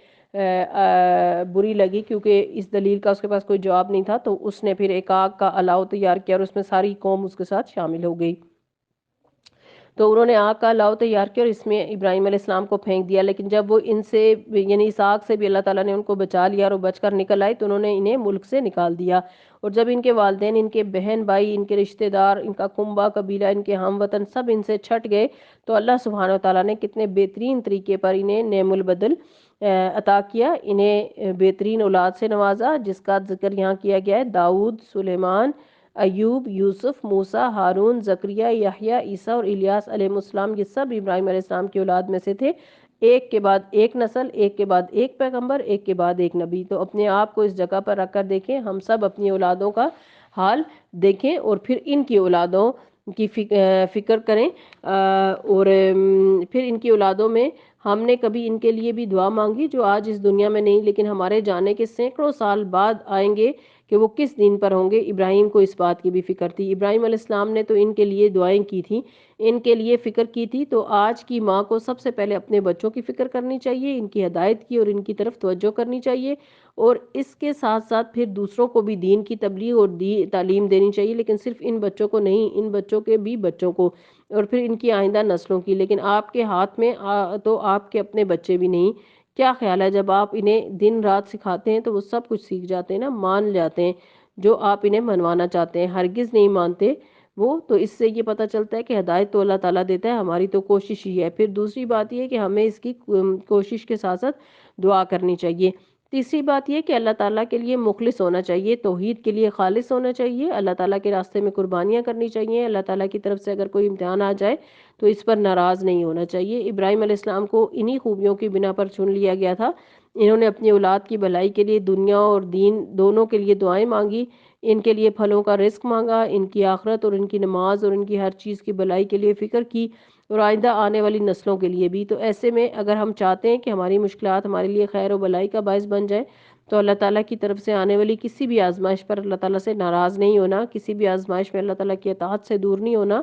بری لگی، کیونکہ اس دلیل کا اس کے پاس کوئی جواب نہیں تھا، تو اس نے پھر ایک آگ کا الاؤ تیار کیا اور اس میں ساری قوم اس کے ساتھ شامل ہو گئی۔ تو انہوں نے آگ کا الاؤ تیار کیا اور اس میں ابراہیم علیہ السلام کو پھینک دیا، لیکن جب وہ ان سے یعنی اس آگ سے بھی اللہ تعالیٰ نے ان کو بچا لیا اور وہ بچ کر نکل آئے، تو انہوں نے انہیں ملک سے نکال دیا، اور جب ان کے والدین، ان کے بہن بھائی، ان کے رشتہ دار، ان کا کنبہ قبیلہ، ان کے ہم وطن سب ان سے چھٹ گئے، تو اللہ سبحانہ وتعالیٰ نے کتنے بہترین طریقے پر انہیں نعم البدل عطا کیا، انہیں بہترین اولاد سے نوازا، جس کا ذکر یہاں کیا گیا ہے: داؤد، سلیمان، ایوب، یوسف، موسیٰ، ہارون، زکریا، یحییٰ، عیسیٰ اور الیاس علیہ السلام۔ یہ سب ابراہیم علیہ السلام کی اولاد میں سے تھے، ایک کے بعد ایک نسل، ایک کے بعد ایک پیغمبر، ایک کے بعد ایک نبی۔ تو اپنے آپ کو اس جگہ پر رکھ کر دیکھیں، ہم سب اپنی اولادوں کا حال دیکھیں اور پھر ان کی اولادوں کی فکر کریں، اور پھر ان کی اولادوں میں ہم نے کبھی ان کے لیے بھی دعا مانگی جو آج اس دنیا میں نہیں، لیکن ہمارے جانے کے سینکڑوں سال بعد آئیں گے، کہ وہ کس دین پر ہوں گے؟ ابراہیم کو اس بات کی بھی فکر تھی، ابراہیم علیہ السلام نے تو ان کے لیے دعائیں کی تھیں، ان کے لیے فکر کی تھی، تو آج کی ماں کو سب سے پہلے اپنے بچوں کی فکر کرنی چاہیے، ان کی ہدایت کی اور ان کی طرف توجہ کرنی چاہیے، اور اس کے ساتھ ساتھ پھر دوسروں کو بھی دین کی تبلیغ اور تعلیم دینی چاہیے، لیکن صرف ان بچوں کو نہیں، ان بچوں کے بھی بچوں کو، اور پھر ان کی آئندہ نسلوں کی۔ لیکن آپ کے ہاتھ میں تو آپ کے اپنے بچے بھی نہیں۔ کیا خیال ہے جب آپ انہیں دن رات سکھاتے ہیں تو وہ سب کچھ سیکھ جاتے ہیں نا، مان جاتے ہیں جو آپ انہیں منوانا چاہتے ہیں؟ ہرگز نہیں مانتے وہ، تو اس سے یہ پتہ چلتا ہے کہ ہدایت تو اللہ تعالیٰ دیتا ہے، ہماری تو کوشش ہی ہے۔ پھر دوسری بات یہ ہے کہ ہمیں اس کی کوشش کے ساتھ ساتھ دعا کرنی چاہیے۔ تیسری بات یہ کہ اللہ تعالیٰ کے لیے مخلص ہونا چاہیے، توحید کے لیے خالص ہونا چاہیے، اللہ تعالیٰ کے راستے میں قربانیاں کرنی چاہیے، اللہ تعالیٰ کی طرف سے اگر کوئی امتحان آ جائے تو اس پر ناراض نہیں ہونا چاہیے۔ ابراہیم علیہ السلام کو انہی خوبیوں کی بنا پر چن لیا گیا تھا، انہوں نے اپنی اولاد کی بھلائی کے لیے دنیا اور دین دونوں کے لیے دعائیں مانگی، ان کے لیے پھلوں کا رزق مانگا، ان کی آخرت اور ان کی نماز اور ان کی ہر چیز کی بھلائی کے لیے فکر کی، اور آئندہ آنے والی نسلوں کے لیے بھی۔ تو ایسے میں اگر ہم چاہتے ہیں کہ ہماری مشکلات ہمارے لیے خیر و بھلائی کا باعث بن جائے، تو اللہ تعالیٰ کی طرف سے آنے والی کسی بھی آزمائش پر اللہ تعالیٰ سے ناراض نہیں ہونا، کسی بھی آزمائش میں اللہ تعالیٰ کی اطاعت سے دور نہیں ہونا،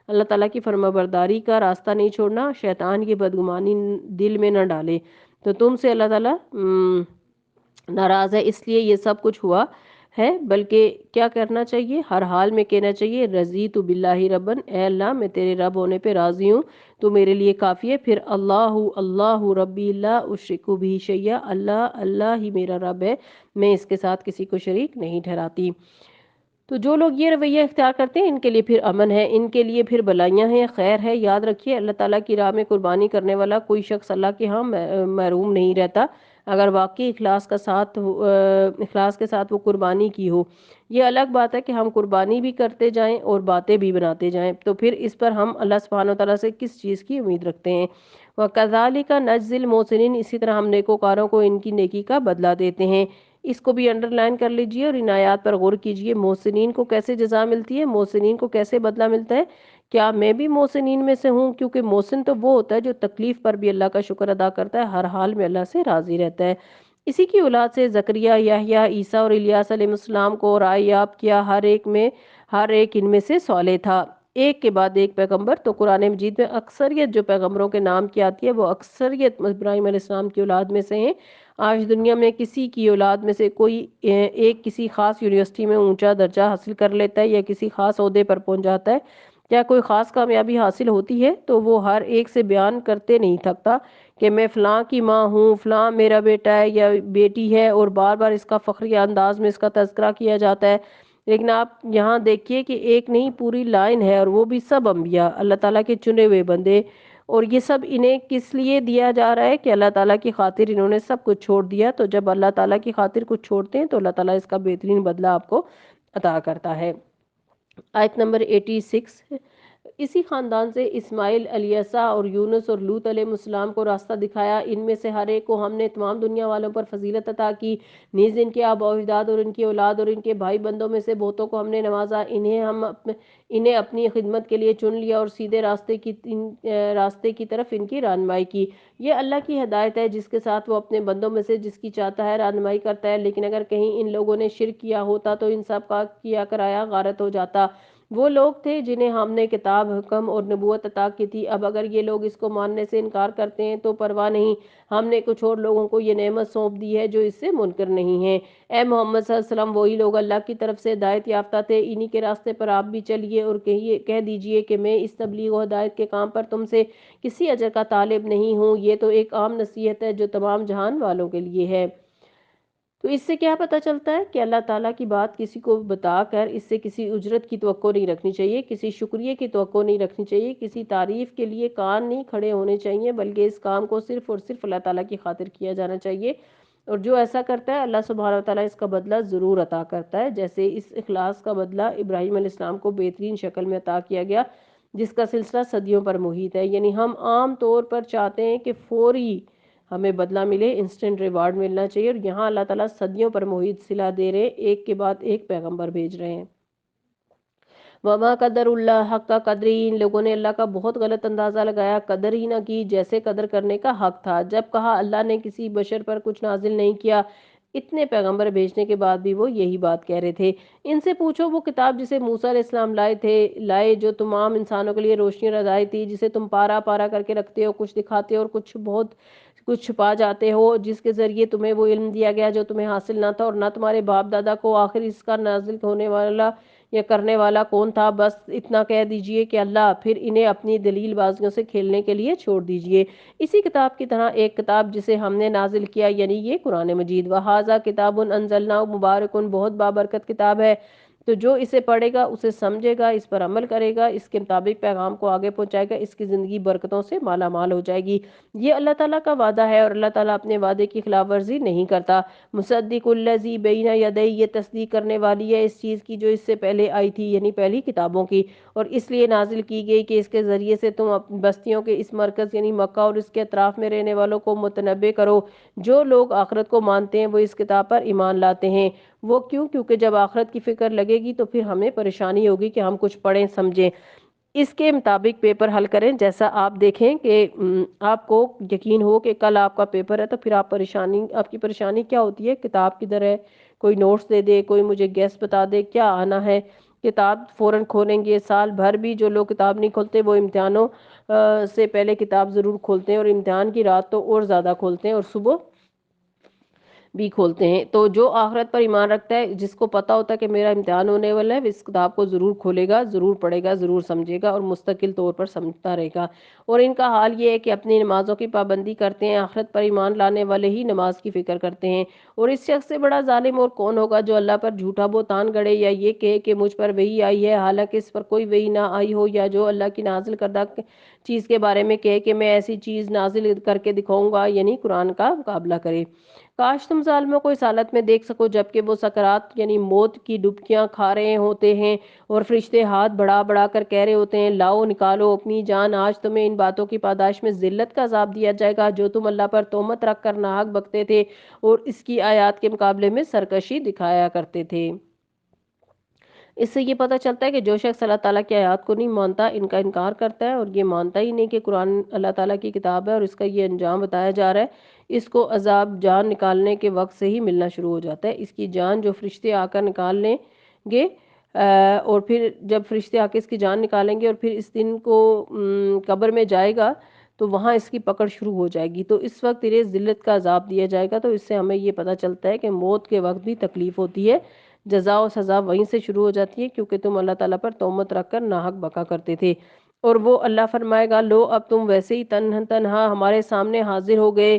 اللہ تعالیٰ کی فرما برداری کا راستہ نہیں چھوڑنا، شیطان کی بدگمانی دل میں نہ ڈالے۔ تو تم سے اللہ تعالیٰ ناراض ہے، اس لیے یہ سب کچھ ہوا ہے، بلکہ کیا کرنا چاہیے؟ ہر حال میں کہنا چاہیے: رضیت باللہ ربن، اے اللہ میں تیرے رب ہونے پہ راضی ہوں، تو میرے لیے کافی ہے۔ پھر اللہ ربی لا اشرک بہ شیئا، اللہ ہی میرا رب ہے، میں اس کے ساتھ کسی کو شریک نہیں ٹھہراتی۔ تو جو لوگ یہ رویہ اختیار کرتے ہیں ان کے لیے پھر امن ہے، ان کے لیے پھر بھلائیاں ہیں، خیر ہے۔ یاد رکھیے، اللہ تعالیٰ کی راہ میں قربانی کرنے والا کوئی شخص اللہ کے ہاں محروم نہیں رہتا، اگر واقعی اخلاص کے ساتھ وہ قربانی کی ہو۔ یہ الگ بات ہے کہ ہم قربانی بھی کرتے جائیں اور باتیں بھی بناتے جائیں، تو پھر اس پر ہم اللہ سبحانہ وتعالیٰ سے کس چیز کی امید رکھتے ہیں؟ وَكَذَلِكَ نَجْزِي الْمُحْسِنِينَ، اسی طرح ہم نیکوکاروں کو ان کی نیکی کا بدلہ دیتے ہیں۔ اس کو بھی انڈر لائن کر لیجئے اور ان آیات پر غور کیجئے۔ محسنین کو کیسے جزا ملتی ہے، محسنین کو کیسے بدلہ ملتا ہے؟ کیا میں بھی محسنین میں سے ہوں؟ کیونکہ محسن تو وہ ہوتا ہے جو تکلیف پر بھی اللہ کا شکر ادا کرتا ہے، ہر حال میں اللہ سے راضی رہتا ہے۔ اسی کی اولاد سے زکریا، یحییٰ، عیسیٰ اور الیاس علیہ السلام کو رائے یاب کیا، ہر ایک ان میں سے صالح تھا، ایک کے بعد ایک پیغمبر۔ تو قرآن مجید میں اکثریت جو پیغمبروں کے نام کی آتی ہے وہ اکثریت ابراہیم علیہ السلام کی اولاد میں سے ہیں۔ آج دنیا میں کسی کی اولاد میں سے کوئی ایک کسی خاص یونیورسٹی میں اونچا درجہ حاصل کر لیتا ہے یا کسی خاص عہدے پر پہنچ جاتا ہے، کیا کوئی خاص کامیابی حاصل ہوتی ہے تو وہ ہر ایک سے بیان کرتے نہیں تھکتا کہ میں فلاں کی ماں ہوں، فلاں میرا بیٹا ہے یا بیٹی ہے، اور بار بار اس کا فخری انداز میں اس کا تذکرہ کیا جاتا ہے۔ لیکن آپ یہاں دیکھیے کہ ایک نہیں، پوری لائن ہے، اور وہ بھی سب انبیاء، اللہ تعالیٰ کے چنے ہوئے بندے، اور یہ سب انہیں کس لیے دیا جا رہا ہے کہ اللہ تعالیٰ کی خاطر انہوں نے سب کچھ چھوڑ دیا. تو جب اللہ تعالیٰ کی خاطر کچھ چھوڑتے ہیں تو اللہ تعالیٰ اس کا بہترین بدلہ آپ کو عطا کرتا ہے. آیت نمبر 86. اسی خاندان سے اسماعیل علیہ السلام اور یونس اور لوط علیہ السلام کو راستہ دکھایا. ان میں سے ہر ایک کو ہم نے تمام دنیا والوں پر فضیلت عطا کی. نیز ان کے آباء و اجداد اور ان کی اولاد اور ان کے بھائی بندوں میں سے بہتوں کو ہم نے نوازا. انہیں اپنی خدمت کے لیے چن لیا اور سیدھے راستے کی طرف ان کی رہنمائی کی. یہ اللہ کی ہدایت ہے جس کے ساتھ وہ اپنے بندوں میں سے جس کی چاہتا ہے رہنمائی کرتا ہے. لیکن اگر کہیں ان لوگوں نے شرک کیا ہوتا تو ان سب کا کیا کرایا غارت ہو جاتا. وہ لوگ تھے جنہیں ہم نے کتاب، حکم اور نبوت عطا کی تھی. اب اگر یہ لوگ اس کو ماننے سے انکار کرتے ہیں تو پرواہ نہیں، ہم نے کچھ اور لوگوں کو یہ نعمت سونپ دی ہے جو اس سے منکر نہیں ہیں. اے محمد صلی اللہ علیہ وسلم، وہی لوگ اللہ کی طرف سے ہدایت یافتہ تھے، انہی کے راستے پر آپ بھی چلیے اور کہہ دیجئے کہ میں اس تبلیغ و ہدایت کے کام پر تم سے کسی اجر کا طالب نہیں ہوں. یہ تو ایک عام نصیحت ہے جو تمام جہان والوں کے لیے ہے. تو اس سے کیا پتہ چلتا ہے کہ اللہ تعالیٰ کی بات کسی کو بتا کر اس سے کسی اجرت کی توقع نہیں رکھنی چاہیے، کسی شکریہ کی توقع نہیں رکھنی چاہیے، کسی تعریف کے لیے کان نہیں کھڑے ہونے چاہیے، بلکہ اس کام کو صرف اور صرف اللہ تعالیٰ کی خاطر کیا جانا چاہیے. اور جو ایسا کرتا ہے اللہ سبحانہ وتعالیٰ اس کا بدلہ ضرور عطا کرتا ہے. جیسے اس اخلاص کا بدلہ ابراہیم علیہ السلام کو بہترین شکل میں عطا کیا گیا جس کا سلسلہ صدیوں پر محیط ہے. یعنی ہم عام طور پر چاہتے ہیں کہ فوری ہمیں بدلہ ملے، انسٹنٹ ریوارڈ ملنا چاہیے، اور یہاں اللہ تعالیٰ صدیوں پر محیط صلہ دے رہے ہیں، ایک کے بعد ایک پیغمبر بھیج رہے ہیں. وما قدر اللہ حق قدری، ان لوگوں نے اللہ کا بہت غلط اندازہ لگایا، قدر ہی نہ کی جیسے قدر کرنے کا حق تھا. جب کہا اللہ نے کسی بشر پر کچھ نازل نہیں کیا، اتنے پیغمبر بھیجنے کے بعد بھی وہ یہی بات کہہ رہے تھے. ان سے پوچھو وہ کتاب جسے موسیٰ علیہ السلام لائے جو تمام انسانوں کے لیے روشنی اور ہدایت تھی، جسے تم پارا پارا کر کے رکھتے ہو، کچھ دکھاتے ہو اور کچھ چھپا جاتے ہو، جس کے ذریعے تمہیں وہ علم دیا گیا جو تمہیں حاصل نہ تھا اور نہ تمہارے باپ دادا کو. آخر اس کا نازل ہونے والا یا کرنے والا کون تھا؟ بس اتنا کہہ دیجئے کہ اللہ، پھر انہیں اپنی دلیل بازیوں سے کھیلنے کے لیے چھوڑ دیجئے. اسی کتاب کی طرح ایک کتاب جسے ہم نے نازل کیا یعنی یہ قرآن مجید. وَهَذَا كِتَابٌ أَنزَلْنَاهُ مُبَارَكٌ، بہت بابرکت کتاب ہے. تو جو اسے پڑھے گا، اسے سمجھے گا، اس پر عمل کرے گا، اس کے مطابق پیغام کو آگے پہنچائے گا، اس کی زندگی برکتوں سے مالا مال ہو جائے گی. یہ اللہ تعالیٰ کا وعدہ ہے اور اللہ تعالیٰ اپنے وعدے کی خلاف ورزی نہیں کرتا. مصدق الذی بین یدیہ، یہ تصدیق کرنے والی ہے اس چیز کی جو اس سے پہلے آئی تھی، یعنی پہلی کتابوں کی، اور اس لیے نازل کی گئی کہ اس کے ذریعے سے تم بستیوں کے اس مرکز یعنی مکہ اور اس کے اطراف میں رہنے والوں کو متنبع کرو. جو لوگ آخرت کو مانتے ہیں وہ اس کتاب پر ایمان لاتے ہیں. وہ کیونکہ جب آخرت کی فکر لگے گی تو پھر ہمیں پریشانی ہوگی کہ ہم کچھ پڑھیں سمجھیں، اس کے مطابق پیپر حل کریں. جیسا آپ دیکھیں کہ آپ کو یقین ہو کہ کل آپ کا پیپر ہے تو پھر آپ کی پریشانی کیا ہوتی ہے؟ کتاب کدھر ہے، کوئی نوٹس دے دے، کوئی مجھے گیس بتا دے کیا آنا ہے. کتاب فوراً کھولیں گے. سال بھر بھی جو لوگ کتاب نہیں کھولتے وہ امتحانوں سے پہلے کتاب ضرور کھولتے ہیں، اور امتحان کی رات تو اور زیادہ کھولتے ہیں، اور صبح بھی کھولتے ہیں. تو جو آخرت پر ایمان رکھتا ہے، جس کو پتا ہوتا ہے کہ میرا امتحان ہونے والا ہے، اس کتاب کو ضرور کھولے گا، ضرور پڑھے گا، ضرور سمجھے گا اور مستقل طور پر سمجھتا رہے گا. اور ان کا حال یہ ہے کہ اپنی نمازوں کی پابندی کرتے ہیں. آخرت پر ایمان لانے والے ہی نماز کی فکر کرتے ہیں. اور اس شخص سے بڑا ظالم اور کون ہوگا جو اللہ پر جھوٹا بہتان گڑے یا یہ کہے کہ مجھ پر وحی آئی ہے حالانکہ اس پر کوئی وحی نہ آئی ہو، یا جو اللہ کی نازل کردہ چیز کے بارے میں کہے کہ میں ایسی چیز نازل کر کے دکھاؤں گا، یعنی قرآن کا مقابلہ کرے. کاش تم ظالموں کو اس حالت میں دیکھ سکو جبکہ وہ سکرات یعنی موت کی ڈبکیاں کھا رہے ہوتے ہیں اور فرشتے ہاتھ بڑھا بڑھا کر کہہ رہے ہوتے ہیں لاؤ نکالو اپنی جان، آج تمہیں ان باتوں کی پاداش میں ذلت کا عذاب دیا جائے گا جو تم اللہ پر تہمت رکھ کر ناحق بکتے تھے اور اس کی آیات کے مقابلے میں سرکشی دکھایا کرتے تھے. اس سے یہ پتہ چلتا ہے کہ جو شخص اللہ تعالیٰ کی آیات کو نہیں مانتا، ان کا انکار کرتا ہے اور یہ مانتا ہی نہیں کہ قرآن اللہ تعالیٰ کی کتاب ہے اور اس کا یہ انجام بتایا جا رہا ہے، اس کو عذاب جان نکالنے کے وقت سے ہی ملنا شروع ہو جاتا ہے. اس کی جان جو فرشتے آ کر نکال لیں گے اور پھر جب فرشتے آ کے اس کی جان نکالیں گے اور پھر اس دن کو قبر میں جائے گا تو وہاں اس کی پکڑ شروع ہو جائے گی. تو اس وقت انہیں ذلت کا عذاب دیا جائے گا. تو اس سے ہمیں یہ پتہ چلتا ہے کہ موت کے وقت بھی تکلیف ہوتی ہے، جزا و سزا وہیں سے شروع ہو جاتی ہے کیونکہ تم اللہ تعالیٰ پر تہمت رکھ کر ناحق بکا کرتے تھے. اور وہ اللہ فرمائے گا لو اب تم ویسے ہی تنہا ہمارے سامنے حاضر ہو گئے